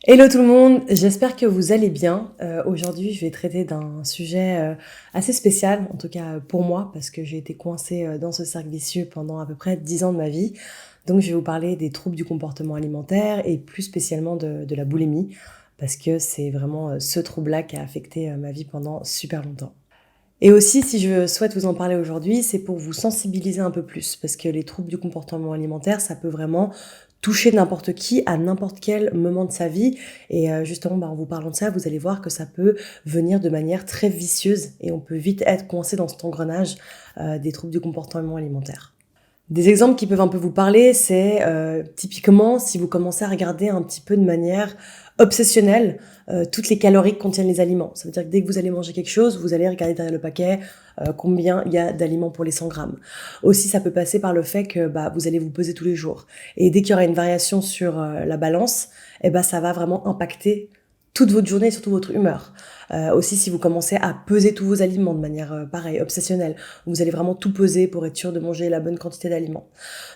Hello tout le monde, j'espère que vous allez bien. Aujourd'hui, je vais traiter d'un sujet assez spécial, en tout cas pour moi, parce que j'ai été coincée dans ce cercle vicieux pendant à peu près 10 ans de ma vie. Donc je vais vous parler des troubles du comportement alimentaire et plus spécialement de la boulimie, parce que c'est vraiment ce trouble-là qui a affecté ma vie pendant super longtemps. Et aussi, si je souhaite vous en parler aujourd'hui, c'est pour vous sensibiliser un peu plus, parce que les troubles du comportement alimentaire, ça peut vraiment toucher n'importe qui à n'importe quel moment de sa vie. Et justement, en vous parlant de ça, vous allez voir que ça peut venir de manière très vicieuse et on peut vite être coincé dans cet engrenage des troubles du comportement alimentaire. Des exemples qui peuvent un peu vous parler, c'est typiquement si vous commencez à regarder un petit peu de manière obsessionnelle toutes les calories que contiennent les aliments. Ça veut dire que dès que vous allez manger quelque chose, vous allez regarder derrière le paquet combien il y a d'aliments pour les 100 grammes. Aussi, ça peut passer par le fait que vous allez vous peser tous les jours. Et dès qu'il y aura une variation sur la balance, ça va vraiment impacter toute votre journée et surtout votre humeur. Aussi, si vous commencez à peser tous vos aliments de manière pareille, obsessionnelle, vous allez vraiment tout peser pour être sûr de manger la bonne quantité d'aliments.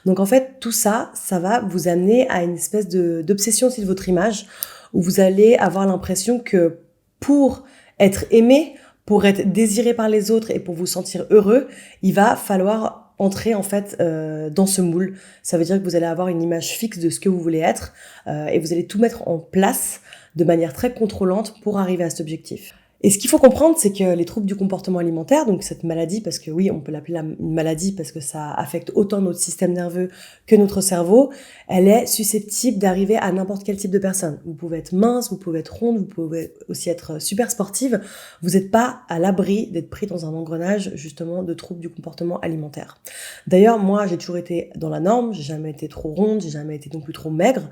Donc en fait, tout ça, ça va vous amener à une espèce d'obsession aussi de votre image, où vous allez avoir l'impression que pour être aimé, pour être désiré par les autres et pour vous sentir heureux, il va falloir entrer en fait dans ce moule. Ça veut dire que vous allez avoir une image fixe de ce que vous voulez être et vous allez tout mettre en place de manière très contrôlante pour arriver à cet objectif. Et ce qu'il faut comprendre, c'est que les troubles du comportement alimentaire, donc cette maladie, parce que oui, on peut l'appeler une maladie parce que ça affecte autant notre système nerveux que notre cerveau, elle est susceptible d'arriver à n'importe quel type de personne. Vous pouvez être mince, vous pouvez être ronde, vous pouvez aussi être super sportive. Vous n'êtes pas à l'abri d'être pris dans un engrenage, justement, de troubles du comportement alimentaire. D'ailleurs, moi, j'ai toujours été dans la norme, j'ai jamais été trop ronde, j'ai jamais été non plus trop maigre.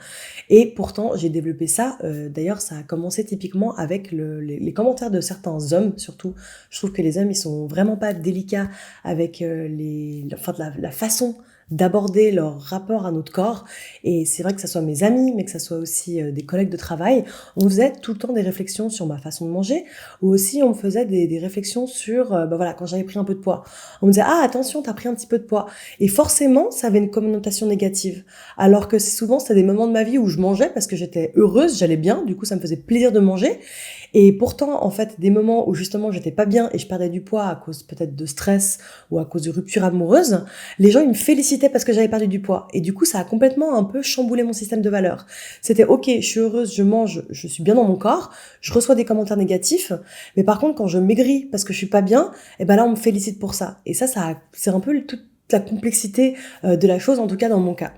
Et pourtant, j'ai développé ça. D'ailleurs, ça a commencé typiquement avec les commentaires de certains hommes, surtout. Je trouve que les hommes, ils sont vraiment pas délicats avec la façon d'aborder leur rapport à notre corps. Et c'est vrai que ça soit mes amis, mais que ça soit aussi des collègues de travail, on faisait tout le temps des réflexions sur ma façon de manger, ou aussi on me faisait des réflexions sur, quand j'avais pris un peu de poids. On me disait, ah, attention, t'as pris un petit peu de poids. Et forcément, ça avait une connotation négative. Alors que souvent, c'était des moments de ma vie où je mangeais parce que j'étais heureuse, j'allais bien, du coup, ça me faisait plaisir de manger. Et pourtant, en fait, des moments où justement j'étais pas bien et je perdais du poids à cause peut-être de stress ou à cause de rupture amoureuse, les gens ils me félicitaient parce que j'avais perdu du poids. Et du coup, ça a complètement un peu chamboulé mon système de valeurs. C'était ok, je suis heureuse, je mange, je suis bien dans mon corps, je reçois des commentaires négatifs, mais par contre, quand je maigris parce que je suis pas bien, là on me félicite pour ça. Et c'est un peu toute la complexité de la chose, en tout cas dans mon cas.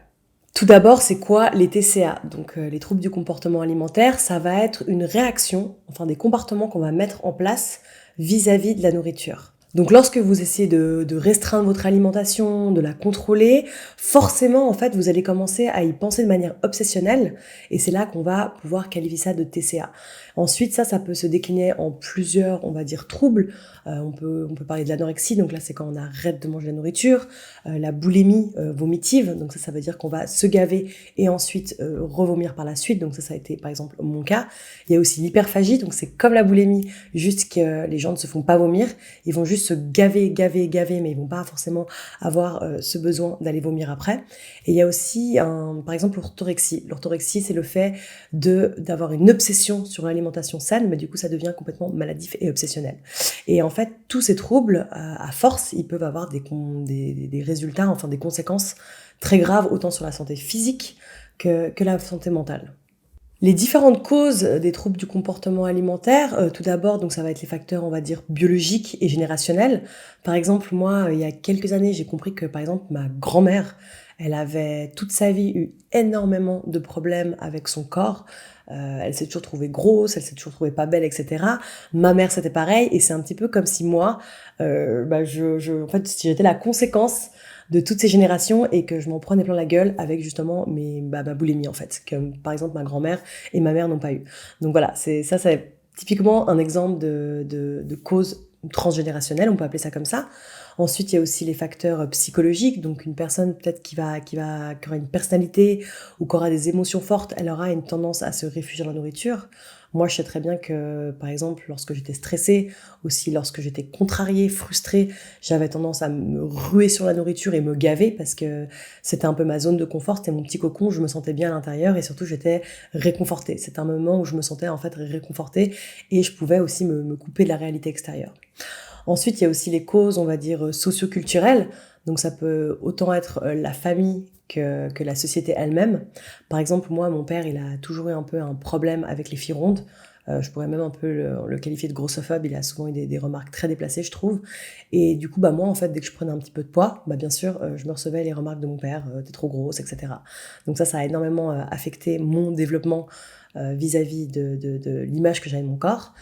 Tout d'abord, c'est quoi les TCA? Donc les troubles du comportement alimentaire, ça va être une réaction, enfin des comportements qu'on va mettre en place vis-à-vis de la nourriture. Donc lorsque vous essayez de restreindre votre alimentation, de la contrôler, forcément en fait vous allez commencer à y penser de manière obsessionnelle et c'est là qu'on va pouvoir qualifier ça de TCA. Ensuite ça peut se décliner en plusieurs, on va dire, troubles. On peut parler de l'anorexie, donc là c'est quand on arrête de manger la nourriture, la boulimie vomitive, donc ça veut dire qu'on va se gaver et ensuite revomir par la suite, donc ça a été par exemple mon cas. Il y a aussi l'hyperphagie, donc c'est comme la boulimie, juste que les gens ne se font pas vomir, ils vont juste se gaver, mais ils vont pas forcément avoir ce besoin d'aller vomir après. Et il y a aussi par exemple l'orthorexie. L'orthorexie, c'est le fait d'avoir une obsession sur l'alimentation saine, mais du coup ça devient complètement maladif et obsessionnel. Et en fait, tous ces troubles, à force, ils peuvent avoir des résultats, enfin des conséquences très graves, autant sur la santé physique que la santé mentale. Les différentes causes des troubles du comportement alimentaire, tout d'abord, donc ça va être les facteurs, on va dire, biologiques et générationnels. Par exemple, moi, il y a quelques années, j'ai compris que, par exemple, ma grand-mère, elle avait toute sa vie eu énormément de problèmes avec son corps. Elle s'est toujours trouvée grosse, elle s'est toujours trouvée pas belle, etc. Ma mère, c'était pareil, et c'est un petit peu comme si moi, en fait, si j'étais la conséquence de toutes ces générations et que je m'en prenais plein la gueule avec justement ma boulimie en fait, que par exemple ma grand-mère et ma mère n'ont pas eu. Donc voilà, c'est typiquement un exemple de cause transgénérationnelle, on peut appeler ça comme ça. Ensuite, il y a aussi les facteurs psychologiques, donc une personne peut-être qui aura une personnalité ou qui aura des émotions fortes, elle aura une tendance à se réfugier dans la nourriture. Moi, je sais très bien que, par exemple, lorsque j'étais stressée, aussi lorsque j'étais contrariée, frustrée, j'avais tendance à me ruer sur la nourriture et me gaver parce que c'était un peu ma zone de confort, c'était mon petit cocon, je me sentais bien à l'intérieur et surtout j'étais réconfortée. C'était un moment où je me sentais en fait réconfortée et je pouvais aussi me couper de la réalité extérieure. Ensuite, il y a aussi les causes, on va dire, socio-culturelles. Donc ça peut autant être la famille que la société elle-même. Par exemple, moi, mon père, il a toujours eu un peu un problème avec les filles rondes. Je pourrais même un peu le qualifier de grossophobe. Il a souvent eu des remarques très déplacées, je trouve. Et du coup, bah moi, en fait, dès que je prenais un petit peu de poids, bah bien sûr, je me recevais les remarques de mon père, t'es trop grosse, etc. Donc ça a énormément affecté mon développement vis-à-vis de l'image que j'avais de mon corps.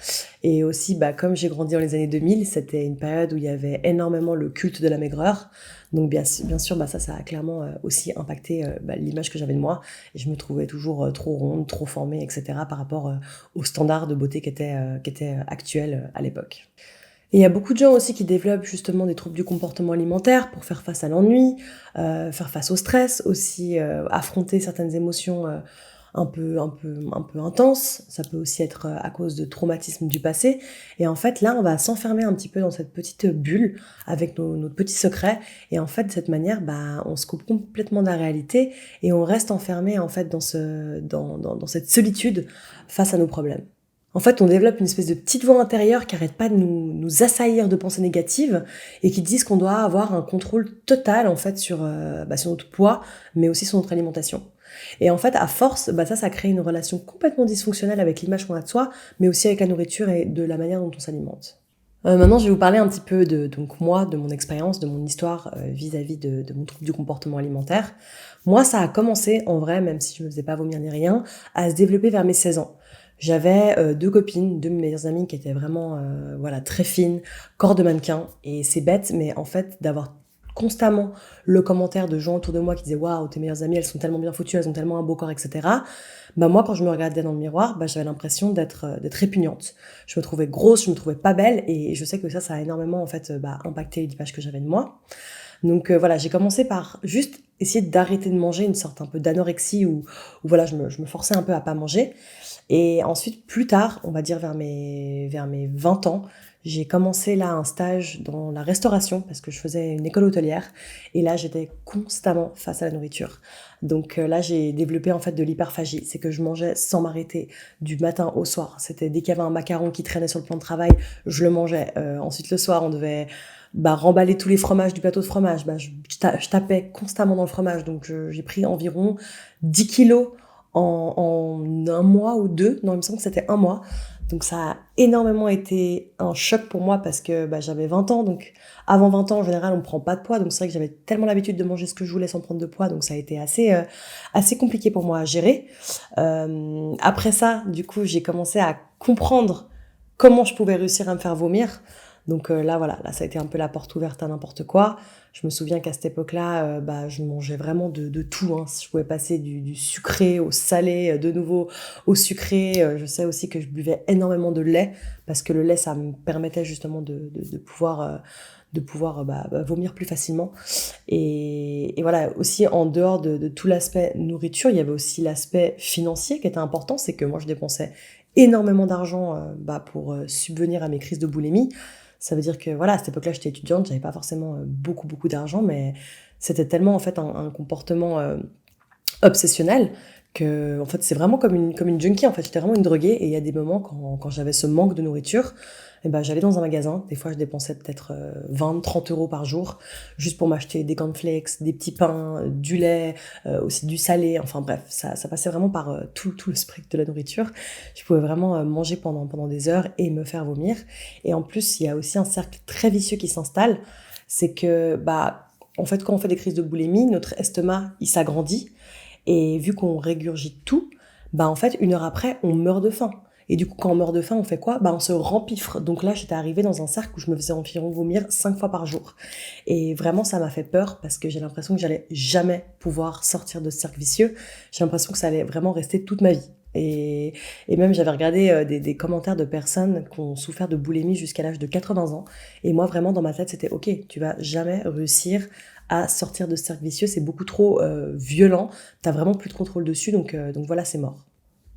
Et aussi, bah, comme j'ai grandi dans les années 2000, c'était une période où il y avait énormément le culte de la maigreur. Donc bien sûr, bah, ça a clairement aussi impacté bah, l'image que j'avais de moi. Et je me trouvais toujours trop ronde, trop formée, etc. par rapport aux standards de beauté qui étaient actuels à l'époque. Et il y a beaucoup de gens aussi qui développent justement des troubles du comportement alimentaire pour faire face à l'ennui, faire face au stress, aussi affronter certaines émotions un peu intenses. Ça peut aussi être à cause de traumatismes du passé. Et en fait, là, on va s'enfermer un petit peu dans cette petite bulle avec nos petits secrets. Et en fait, de cette manière, bah, on se coupe complètement de la réalité et on reste enfermé en fait dans cette solitude face à nos problèmes. En fait, on développe une espèce de petite voix intérieure qui arrête pas de nous assaillir de pensées négatives et qui disent qu'on doit avoir un contrôle total en fait sur notre poids, mais aussi sur notre alimentation. Et en fait, à force, bah ça crée une relation complètement dysfonctionnelle avec l'image qu'on a de soi, mais aussi avec la nourriture et de la manière dont on s'alimente. Maintenant, je vais vous parler un petit peu donc moi, de mon expérience, de mon histoire vis-à-vis de mon trouble du comportement alimentaire. Moi, ça a commencé, en vrai, même si je me faisais pas vomir ni rien, à se développer vers mes 16 ans. J'avais deux copines, deux de mes meilleures amies qui étaient vraiment voilà, très fines, corps de mannequin. Et c'est bête, mais en fait, d'avoir constamment le commentaire de gens autour de moi qui disaient waouh, tes meilleures amies, elles sont tellement bien foutues, elles ont tellement un beau corps, etc. Bah moi, quand je me regardais dans le miroir, bah j'avais l'impression d'être répugnante. Je me trouvais grosse, je me trouvais pas belle, et je sais que ça a énormément en fait bah, impacté l'image que j'avais de moi. Donc voilà, j'ai commencé par juste essayer d'arrêter de manger, une sorte un peu d'anorexie où voilà, je me forçais un peu à pas manger. Et ensuite, plus tard, on va dire vers mes 20 ans, j'ai commencé là un stage dans la restauration parce que je faisais une école hôtelière et là j'étais constamment face à la nourriture. Donc là j'ai développé en fait de l'hyperphagie, c'est que je mangeais sans m'arrêter du matin au soir. C'était dès qu'il y avait un macaron qui traînait sur le plan de travail, je le mangeais. Ensuite le soir on devait remballer tous les fromages du plateau de fromage. Je tapais constamment dans le fromage, donc j'ai pris environ 10 kilos en un mois ou deux. Non, il me semble que c'était un mois. Donc ça a énormément été un choc pour moi parce que j'avais 20 ans. Donc avant 20 ans, en général, on ne prend pas de poids. Donc c'est vrai que j'avais tellement l'habitude de manger ce que je voulais sans prendre de poids. Donc ça a été assez compliqué pour moi à gérer. Après ça, du coup, j'ai commencé à comprendre comment je pouvais réussir à me faire vomir. Donc là, voilà, là, ça a été un peu la porte ouverte à n'importe quoi. Je me souviens qu'à cette époque-là, je mangeais vraiment de tout, hein. Je pouvais passer du sucré au salé, de nouveau au sucré. Je sais aussi que je buvais énormément de lait, parce que le lait, ça me permettait justement de pouvoir vomir plus facilement. Et voilà, aussi en dehors de tout l'aspect nourriture, il y avait aussi l'aspect financier qui était important. C'est que moi, je dépensais énormément d'argent pour subvenir à mes crises de boulimie. Ça veut dire que voilà, à cette époque-là, j'étais étudiante, j'avais pas forcément beaucoup d'argent, mais c'était tellement en fait un comportement obsessionnel que en fait c'est vraiment comme une junkie. En fait, j'étais vraiment une droguée et il y a des moments quand j'avais ce manque de nourriture, et j'allais dans un magasin. Des fois, je dépensais peut-être 20-30 € par jour juste pour m'acheter des cornflakes, des petits pains, du lait, aussi du salé. Enfin bref, ça passait vraiment par tout le spectre de la nourriture. Je pouvais vraiment manger pendant des heures et me faire vomir. Et en plus, il y a aussi un cercle très vicieux qui s'installe. C'est que en fait, quand on fait des crises de boulimie, notre estomac il s'agrandit. Et vu qu'on régurgite tout, en fait, une heure après, on meurt de faim. Et du coup, quand on meurt de faim, on fait quoi? On se rempiffre. Donc là, j'étais arrivée dans un cercle où je me faisais environ vomir 5 fois par jour. Et vraiment, ça m'a fait peur parce que j'ai l'impression que j'allais jamais pouvoir sortir de ce cercle vicieux. J'ai l'impression que ça allait vraiment rester toute ma vie. Et même, j'avais regardé des commentaires de personnes qui ont souffert de boulimie jusqu'à l'âge de 80 ans. Et moi, vraiment, dans ma tête, c'était OK, tu vas jamais réussir à sortir de ce cercle vicieux. C'est beaucoup trop violent. T'as vraiment plus de contrôle dessus. Donc voilà, c'est mort.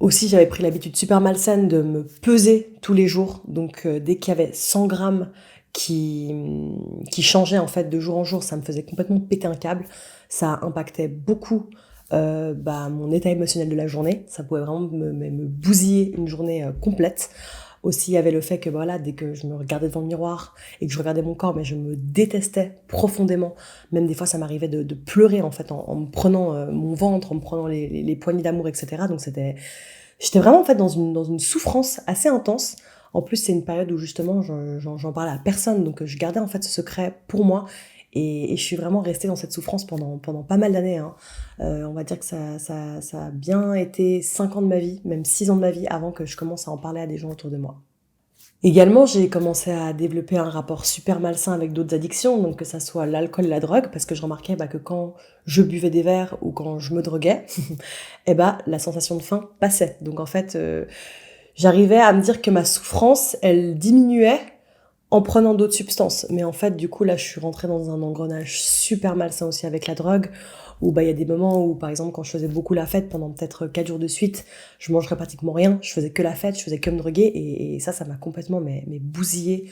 Aussi, j'avais pris l'habitude super malsaine de me peser tous les jours. Donc, dès qu'il y avait 100 grammes qui, qui changeaient en fait de jour en jour, ça me faisait complètement péter un câble. Ça impactait beaucoup mon état émotionnel de la journée. Ça pouvait vraiment me bousiller une journée complète. Aussi, il y avait le fait que voilà, dès que je me regardais devant le miroir et que je regardais mon corps, mais je me détestais profondément. Même des fois, ça m'arrivait de pleurer en fait en me prenant mon ventre, en me prenant les poignées d'amour, etc. Donc j'étais vraiment en fait dans une souffrance assez intense. En plus, c'est une période où justement j'en parlais à personne, donc je gardais en fait ce secret pour moi. Et je suis vraiment restée dans cette souffrance pendant pas mal d'années, hein. On va dire que ça a bien été 5 ans de ma vie, même 6 ans de ma vie, avant que je commence à en parler à des gens autour de moi. Également, j'ai commencé à développer un rapport super malsain avec d'autres addictions, donc que ça soit l'alcool et la drogue, parce que je remarquais que quand je buvais des verres ou quand je me droguais, la sensation de faim passait. Donc en fait, j'arrivais à me dire que ma souffrance, elle diminuait en prenant d'autres substances. Mais en fait, du coup, là, je suis rentrée dans un engrenage super malsain aussi avec la drogue, où il y a des moments où, par exemple, quand je faisais beaucoup la fête pendant peut-être 4 jours de suite, je mangerais pratiquement rien, je faisais que la fête, je faisais que me droguer, et ça m'a complètement mais bousillé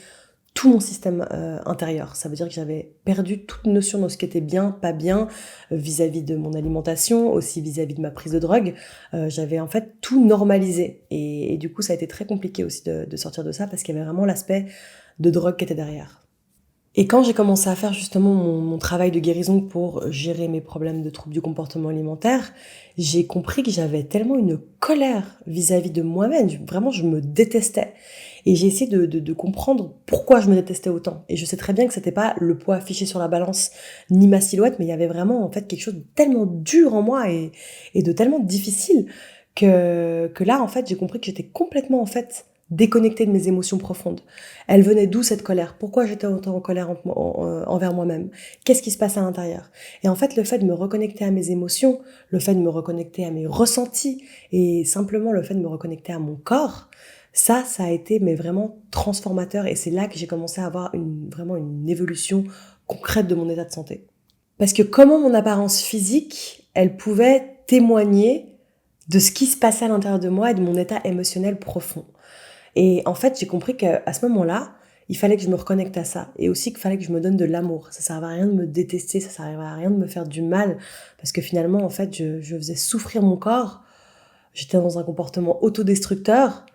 tout mon système intérieur. Ça veut dire que j'avais perdu toute notion de ce qui était bien, pas bien, vis-à-vis de mon alimentation, aussi vis-à-vis de ma prise de drogue. J'avais en fait tout normalisé. Et du coup, ça a été très compliqué aussi de sortir de ça, parce qu'il y avait vraiment l'aspect de drogue qui était derrière. Et quand j'ai commencé à faire justement mon travail de guérison pour gérer mes problèmes de troubles du comportement alimentaire, j'ai compris que j'avais tellement une colère vis-à-vis de moi-même. Vraiment, je me détestais. Et j'ai essayé de comprendre pourquoi je me détestais autant. Et je sais très bien que c'était pas le poids affiché sur la balance, ni ma silhouette, mais il y avait vraiment en fait quelque chose de tellement dur en moi et de tellement difficile que là, en fait, j'ai compris que j'étais complètement en fait déconnectée de mes émotions profondes. Elle venait d'où cette colère? Pourquoi j'étais autant en colère envers moi-même? Qu'est-ce qui se passe à l'intérieur? Et en fait, le fait de me reconnecter à mes émotions, le fait de me reconnecter à mes ressentis et simplement le fait de me reconnecter à mon corps, ça a été mais vraiment transformateur, et c'est là que j'ai commencé à avoir vraiment une évolution concrète de mon état de santé. Parce que comment mon apparence physique, elle pouvait témoigner de ce qui se passait à l'intérieur de moi et de mon état émotionnel profond. Et en fait, j'ai compris qu'à ce moment-là, il fallait que je me reconnecte à ça. Et aussi qu'il fallait que je me donne de l'amour. Ça servait à rien de me détester, ça servait à rien de me faire du mal. Parce que finalement, en fait, je faisais souffrir mon corps. J'étais dans un comportement autodestructeur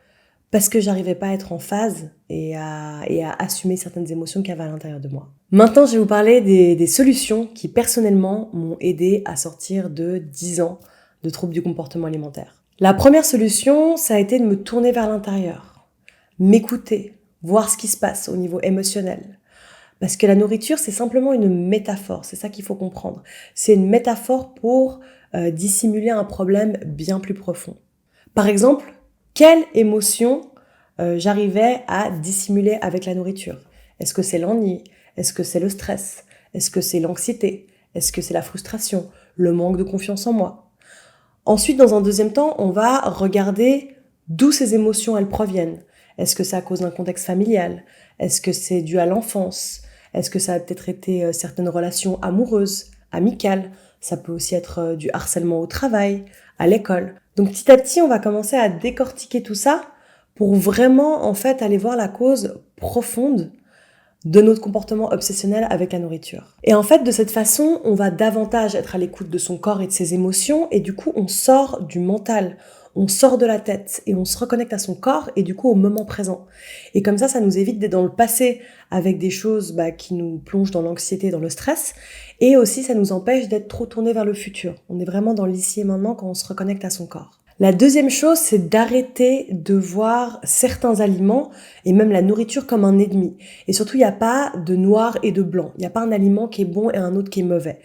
parce que j'arrivais pas à être en phase et à assumer certaines émotions qu'il y avait à l'intérieur de moi. Maintenant, je vais vous parler des solutions qui, personnellement, m'ont aidé à sortir de 10 ans de troubles du comportement alimentaire. La première solution, ça a été de me tourner vers l'intérieur. M'écouter, voir ce qui se passe au niveau émotionnel. Parce que la nourriture, c'est simplement une métaphore, c'est ça qu'il faut comprendre. C'est une métaphore pour dissimuler un problème bien plus profond. Par exemple, quelle émotion j'arrivais à dissimuler avec la nourriture? Est-ce que c'est l'ennui? Est-ce que c'est le stress? Est-ce que c'est l'anxiété? Est-ce que c'est la frustration? Le manque de confiance en moi? Ensuite, dans un deuxième temps, on va regarder d'où ces émotions elles proviennent. Est-ce que c'est à cause d'un contexte familial? Est-ce que c'est dû à l'enfance? Est-ce que ça a peut-être été certaines relations amoureuses, amicales? Ça peut aussi être du harcèlement au travail, à l'école. Donc petit à petit, on va commencer à décortiquer tout ça pour vraiment en fait aller voir la cause profonde de notre comportement obsessionnel avec la nourriture. Et en fait, de cette façon, on va davantage être à l'écoute de son corps et de ses émotions, et du coup, on sort du mental, on sort de la tête, et on se reconnecte à son corps, et du coup, au moment présent. Et comme ça nous évite d'être dans le passé avec des choses qui nous plongent dans l'anxiété, dans le stress, et aussi, ça nous empêche d'être trop tourné vers le futur. On est vraiment dans l'ici et maintenant quand on se reconnecte à son corps. La deuxième chose, c'est d'arrêter de voir certains aliments et même la nourriture comme un ennemi. Et surtout, il n'y a pas de noir et de blanc. Il n'y a pas un aliment qui est bon et un autre qui est mauvais.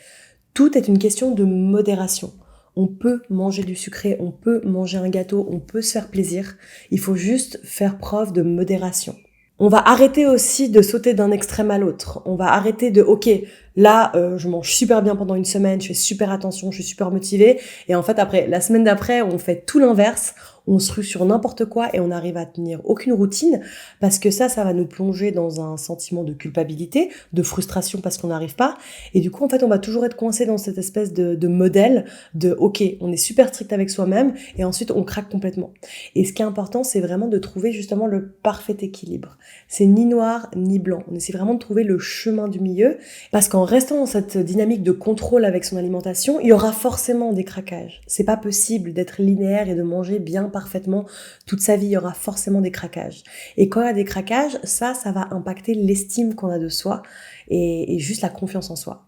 Tout est une question de modération. On peut manger du sucré, on peut manger un gâteau, on peut se faire plaisir. Il faut juste faire preuve de modération. On va arrêter aussi de sauter d'un extrême à l'autre. On va arrêter de, ok, Là, je mange super bien pendant une semaine, je fais super attention, je suis super motivée. Et en fait, après, la semaine d'après, on fait tout l'inverse. On se rue sur n'importe quoi et on n'arrive à tenir aucune routine parce que ça va nous plonger dans un sentiment de culpabilité, de frustration parce qu'on n'arrive pas. Et du coup, en fait, on va toujours être coincé dans cette espèce de modèle de « ok, on est super strict avec soi-même » et ensuite on craque complètement. Et ce qui est important, c'est vraiment de trouver justement le parfait équilibre. C'est ni noir ni blanc. On essaie vraiment de trouver le chemin du milieu parce qu'en restant dans cette dynamique de contrôle avec son alimentation, il y aura forcément des craquages. C'est pas possible d'être linéaire et de manger bien parfaitement toute sa vie, il y aura forcément des craquages. Et quand il y a des craquages, ça va impacter l'estime qu'on a de soi et juste la confiance en soi.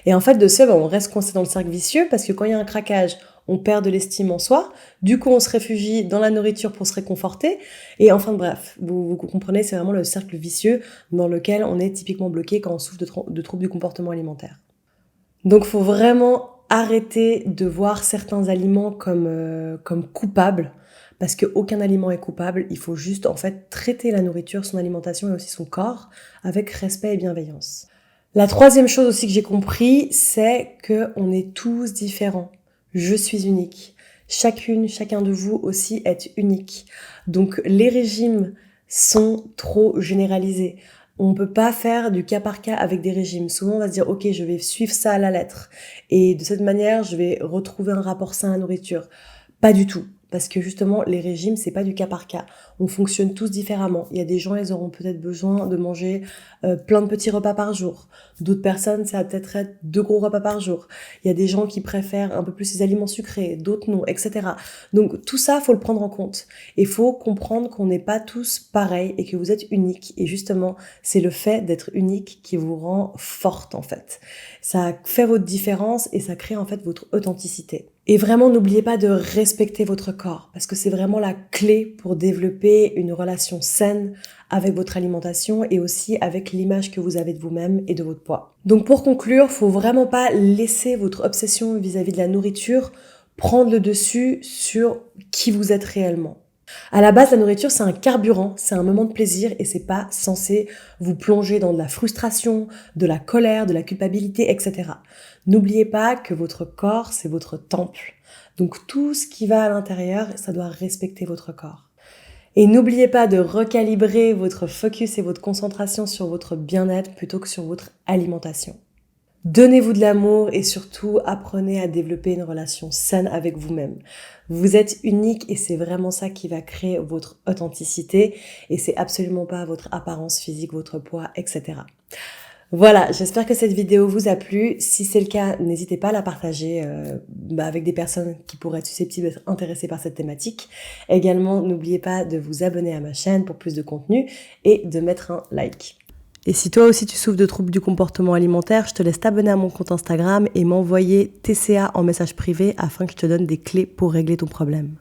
Et en fait, de ce, on reste coincé dans le cercle vicieux parce que quand il y a un craquage, on perd de l'estime en soi, du coup on se réfugie dans la nourriture pour se réconforter, et enfin bref, vous comprenez, c'est vraiment le cercle vicieux dans lequel on est typiquement bloqué quand on souffre de troubles du comportement alimentaire. Donc faut vraiment arrêter de voir certains aliments comme coupables, parce qu'aucun aliment est coupable, il faut juste en fait traiter la nourriture, son alimentation et aussi son corps avec respect et bienveillance. La troisième chose aussi que j'ai compris, c'est qu'on est tous différents. Je suis unique. Chacun de vous aussi est unique. Donc les régimes sont trop généralisés. On ne peut pas faire du cas par cas avec des régimes. Souvent, on va se dire, ok, je vais suivre ça à la lettre. Et de cette manière, je vais retrouver un rapport sain à la nourriture. Pas du tout. Parce que justement, les régimes, c'est pas du cas par cas. On fonctionne tous différemment. Il y a des gens, ils auront peut-être besoin de manger plein de petits repas par jour. D'autres personnes, ça va peut-être être 2 gros repas par jour. Il y a des gens qui préfèrent un peu plus les aliments sucrés, d'autres non, etc. Donc tout ça, faut le prendre en compte. Et faut comprendre qu'on n'est pas tous pareils et que vous êtes uniques. Et justement, c'est le fait d'être unique qui vous rend forte en fait. Ça fait votre différence et ça crée en fait votre authenticité. Et vraiment, n'oubliez pas de respecter votre corps parce que c'est vraiment la clé pour développer une relation saine avec votre alimentation et aussi avec l'image que vous avez de vous-même et de votre poids. Donc pour conclure, faut vraiment pas laisser votre obsession vis-à-vis de la nourriture prendre le dessus sur qui vous êtes réellement. À la base, la nourriture, c'est un carburant, c'est un moment de plaisir et c'est pas censé vous plonger dans de la frustration, de la colère, de la culpabilité, etc. N'oubliez pas que votre corps, c'est votre temple. Donc tout ce qui va à l'intérieur, ça doit respecter votre corps. Et n'oubliez pas de recalibrer votre focus et votre concentration sur votre bien-être plutôt que sur votre alimentation. Donnez-vous de l'amour et surtout apprenez à développer une relation saine avec vous-même. Vous êtes unique et c'est vraiment ça qui va créer votre authenticité et c'est absolument pas votre apparence physique, votre poids, etc. Voilà, j'espère que cette vidéo vous a plu. Si c'est le cas, n'hésitez pas à la partager avec des personnes qui pourraient être susceptibles d'être intéressées par cette thématique. Également, n'oubliez pas de vous abonner à ma chaîne pour plus de contenu et de mettre un like. Et si toi aussi tu souffres de troubles du comportement alimentaire, je te laisse t'abonner à mon compte Instagram et m'envoyer TCA en message privé afin que je te donne des clés pour régler ton problème.